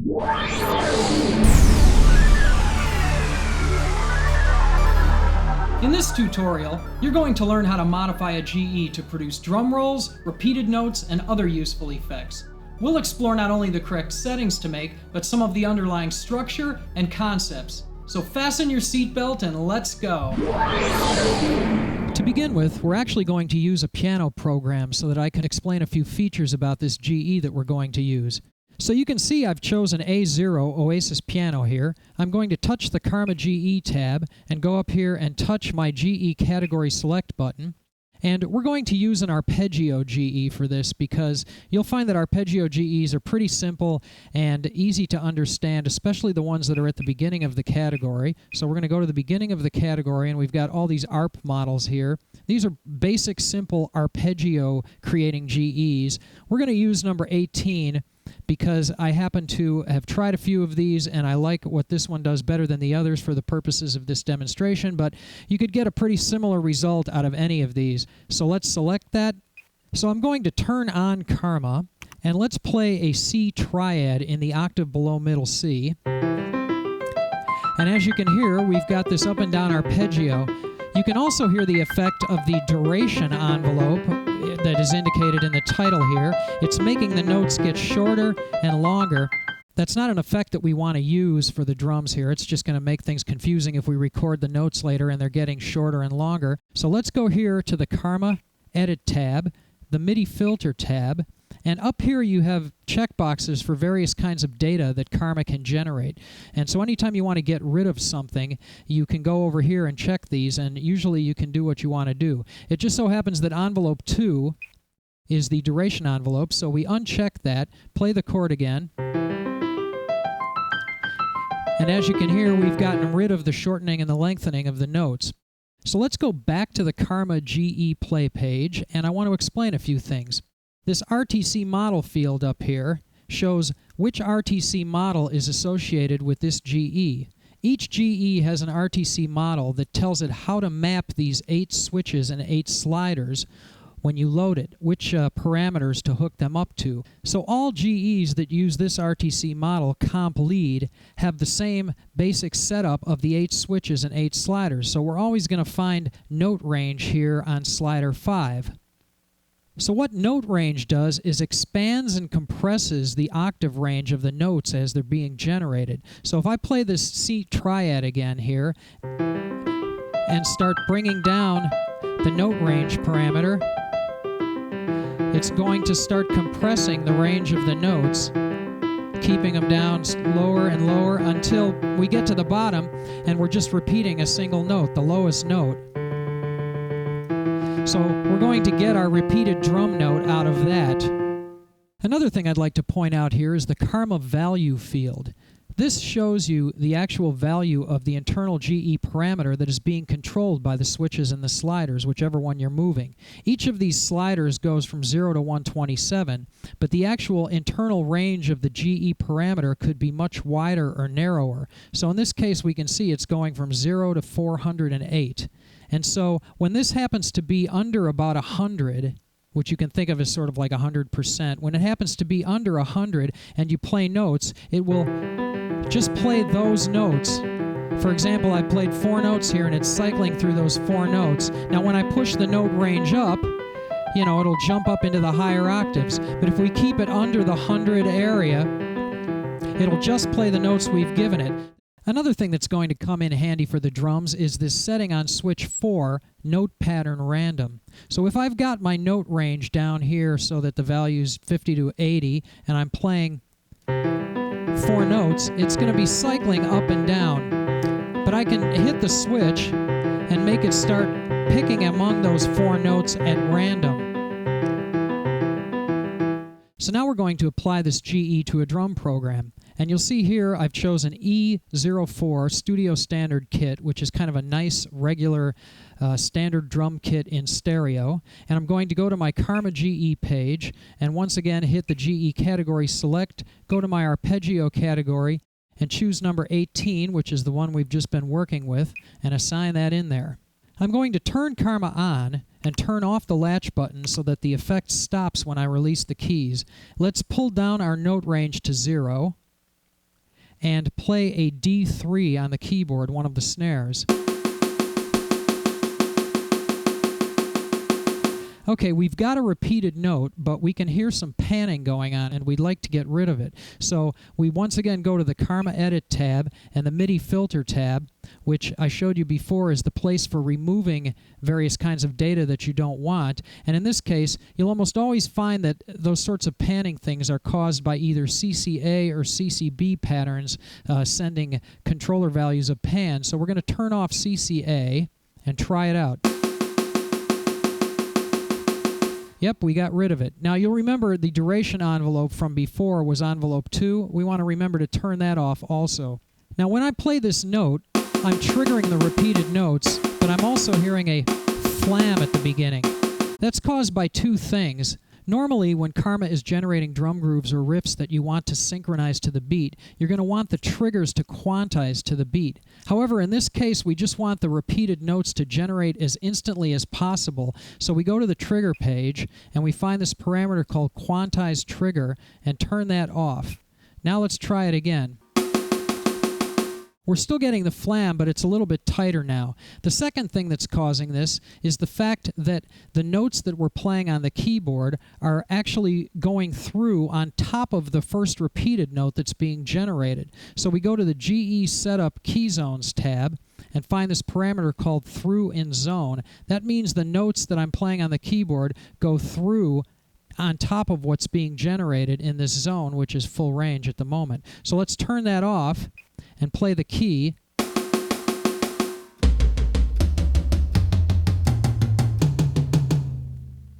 In this tutorial, you're going to learn how to modify a GE to produce drum rolls, repeated notes, and other useful effects. We'll explore not only the correct settings to make, but some of the underlying structure and concepts. So fasten your seatbelt and let's go! To begin with, we're actually going to use a piano program so that I can explain a few features about this GE that we're going to use. So you can see I've chosen A0 Oasis piano here. I'm going to touch the Karma GE tab and go up here and touch my GE category select button. And we're going to use an arpeggio GE for this because you'll find that arpeggio GEs are pretty simple and easy to understand, especially the ones that are at the beginning of the category. So we're going to go to the beginning of the category and we've got all these ARP models here. These are basic, simple arpeggio creating GEs. We're going to use number 18 because I happen to have tried a few of these and I like what this one does better than the others for the purposes of this demonstration, but you could get a pretty similar result out of any of these. So let's select that. So I'm going to turn on Karma and let's play a C triad in the octave below middle C. And as you can hear, we've got this up and down arpeggio. You can also hear the effect of the duration envelope that is indicated in the title here. It's making the notes get shorter and longer. That's not an effect that we want to use for the drums here. It's just going to make things confusing if we record the notes later and they're getting shorter and longer. So let's go here to the Karma Edit tab, the MIDI Filter tab, and up here you have checkboxes for various kinds of data that Karma can generate. And so anytime you want to get rid of something, you can go over here and check these, and usually you can do what you want to do. It just so happens that envelope 2 is the duration envelope, so we uncheck that, play the chord again, and as you can hear, we've gotten rid of the shortening and the lengthening of the notes. So let's go back to the Karma GE play page, and I want to explain a few things. This RTC model field up here shows which RTC model is associated with this GE. Each GE has an RTC model that tells it how to map these 8 switches and 8 sliders when you load it, which parameters to hook them up to. So all GEs that use this RTC model comp lead have the same basic setup of the 8 switches and 8 sliders. So we're always going to find note range here on slider 5. So what note range does is expands and compresses the octave range of the notes as they're being generated. So if I play this C triad again here and start bringing down the note range parameter, it's going to start compressing the range of the notes, keeping them down lower and lower until we get to the bottom and we're just repeating a single note, the lowest note. So we're going to get our repeated drum note out of that. Another thing I'd like to point out here is the Karma value field. This shows you the actual value of the internal GE parameter that is being controlled by the switches and the sliders, whichever one you're moving. Each of these sliders goes from 0 to 127, but the actual internal range of the GE parameter could be much wider or narrower. So in this case, we can see it's going from 0 to 408. And so when this happens to be under about 100, which you can think of as sort of like 100%, when it happens to be under 100 and you play notes, it will just play those notes. For example, I played 4 notes here and it's cycling through those 4 notes. Now when I push the note range up, you know, it'll jump up into the higher octaves. But if we keep it under the 100 area, it'll just play the notes we've given it. Another thing that's going to come in handy for the drums is this setting on switch 4, note pattern random. So if I've got my note range down here so that the value's 50 to 80 and I'm playing 4 notes, it's going to be cycling up and down. But I can hit the switch and make it start picking among those 4 notes at random. So now we're going to apply this GE to a drum program. And you'll see here I've chosen E04 Studio Standard Kit, which is kind of a nice, regular, standard drum kit in stereo. And I'm going to go to my Karma GE page, and once again hit the GE category select, go to my arpeggio category, and choose number 18, which is the one we've just been working with, and assign that in there. I'm going to turn Karma on and turn off the latch button so that the effect stops when I release the keys. Let's pull down our note range to 0. and play a D3 on the keyboard, one of the snares. Okay, we've got a repeated note, but we can hear some panning going on, and we'd like to get rid of it. So we once again go to the Karma Edit tab and the MIDI Filter tab, which I showed you before is the place for removing various kinds of data that you don't want. And in this case, you'll almost always find that those sorts of panning things are caused by either CCA or CCB patterns sending controller values of pan. So we're going to turn off CCA and try it out. Yep, we got rid of it. Now you'll remember the duration envelope from before was envelope 2. We want to remember to turn that off also. Now when I play this note, I'm triggering the repeated notes, but I'm also hearing a flam at the beginning. That's caused by two things. Normally, when Karma is generating drum grooves or riffs that you want to synchronize to the beat, you're going to want the triggers to quantize to the beat. However, in this case, we just want the repeated notes to generate as instantly as possible. So we go to the trigger page, and we find this parameter called quantize trigger, and turn that off. Now let's try it again. We're still getting the flam, but it's a little bit tighter now. The second thing that's causing this is the fact that the notes that we're playing on the keyboard are actually going through on top of the first repeated note that's being generated. So we go to the GE Setup Key Zones tab and find this parameter called through in zone. That means the notes that I'm playing on the keyboard go through on top of what's being generated in this zone, which is full range at the moment. So let's turn that off and play the key.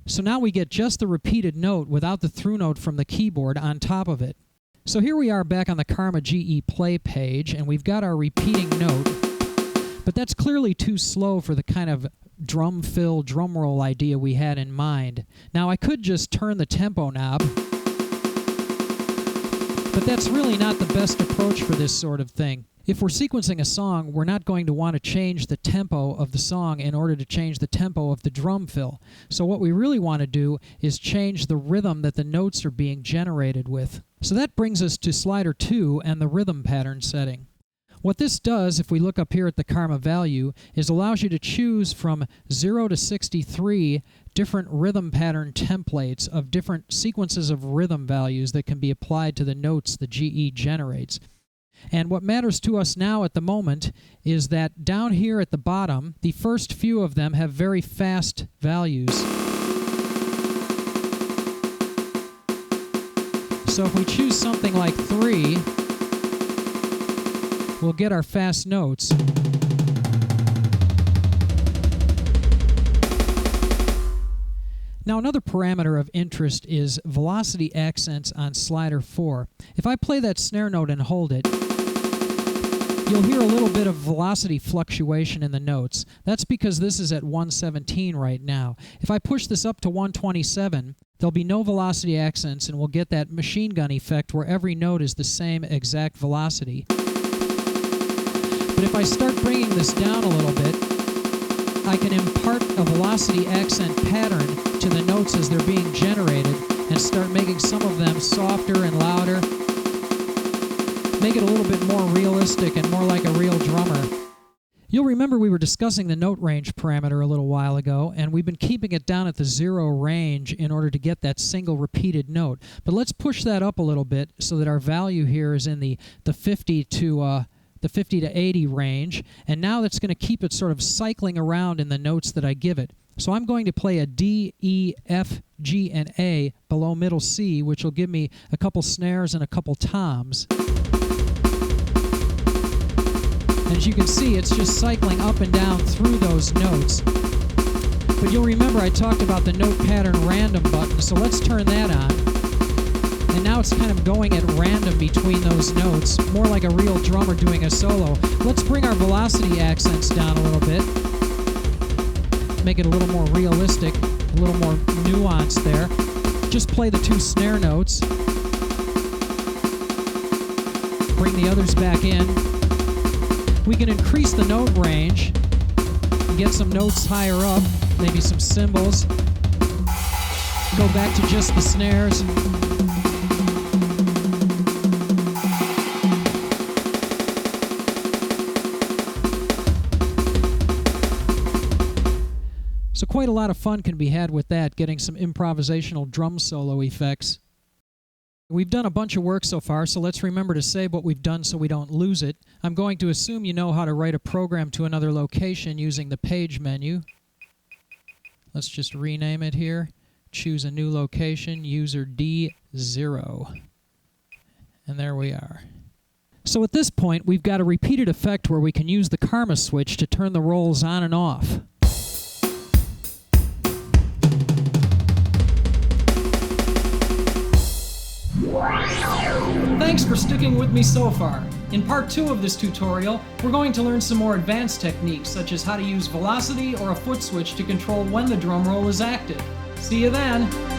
So now we get just the repeated note without the through note from the keyboard on top of it. So here we are back on the Karma GE Play page, and we've got our repeating note, but that's clearly too slow for the kind of drum fill, drum roll idea we had in mind. Now I could just turn the tempo knob, but that's really not the best approach for this sort of thing. If we're sequencing a song, we're not going to want to change the tempo of the song in order to change the tempo of the drum fill. So what we really want to do is change the rhythm that the notes are being generated with. So that brings us to slider 2 and the rhythm pattern setting. What this does, if we look up here at the Karma value, is allows you to choose from 0 to 63 different rhythm pattern templates of different sequences of rhythm values that can be applied to the notes the GE generates. And what matters to us now at the moment is that down here at the bottom, the first few of them have very fast values. So if we choose something like 3, we'll get our fast notes. Now another parameter of interest is velocity accents on slider 4. If I play that snare note and hold it, you'll hear a little bit of velocity fluctuation in the notes. That's because this is at 117 right now. If I push this up to 127, there'll be no velocity accents, and we'll get that machine gun effect where every note is the same exact velocity. But if I start bringing this down a little bit, I can impart a velocity accent pattern to the notes as they're being generated and start making some of them softer and louder. Make it a little bit more realistic and more like a real drummer. You'll remember we were discussing the note range parameter a little while ago, and we've been keeping it down at the 0 range in order to get that single repeated note. But let's push that up a little bit so that our value here is in the 50 to 80 range, and now that's going to keep it sort of cycling around in the notes that I give it. So I'm going to play a D, E, F, G, and A below middle C, which will give me a couple snares and a couple toms. As you can see, it's just cycling up and down through those notes. But you'll remember I talked about the note pattern random button, so let's turn that on. And now it's kind of going at random between those notes, more like a real drummer doing a solo. Let's bring our velocity accents down a little bit. Make it a little more realistic, a little more nuanced there. Just play the 2 snare notes. Bring the others back in. We can increase the note range and get some notes higher up, maybe some cymbals. Go back to just the snares. quite a lot of fun can be had with that, getting some improvisational drum solo effects. We've done a bunch of work so far, so let's remember to save what we've done so we don't lose it. I'm going to assume you know how to write a program to another location using the page menu. Let's just rename it here. Choose a new location, user D0. And there we are. So at this point, we've got a repeated effect where we can use the Karma switch to turn the rolls on and off. Thanks for sticking with me so far. In part 2 of this tutorial, we're going to learn some more advanced techniques, such as how to use velocity or a foot switch to control when the drum roll is active. See you then!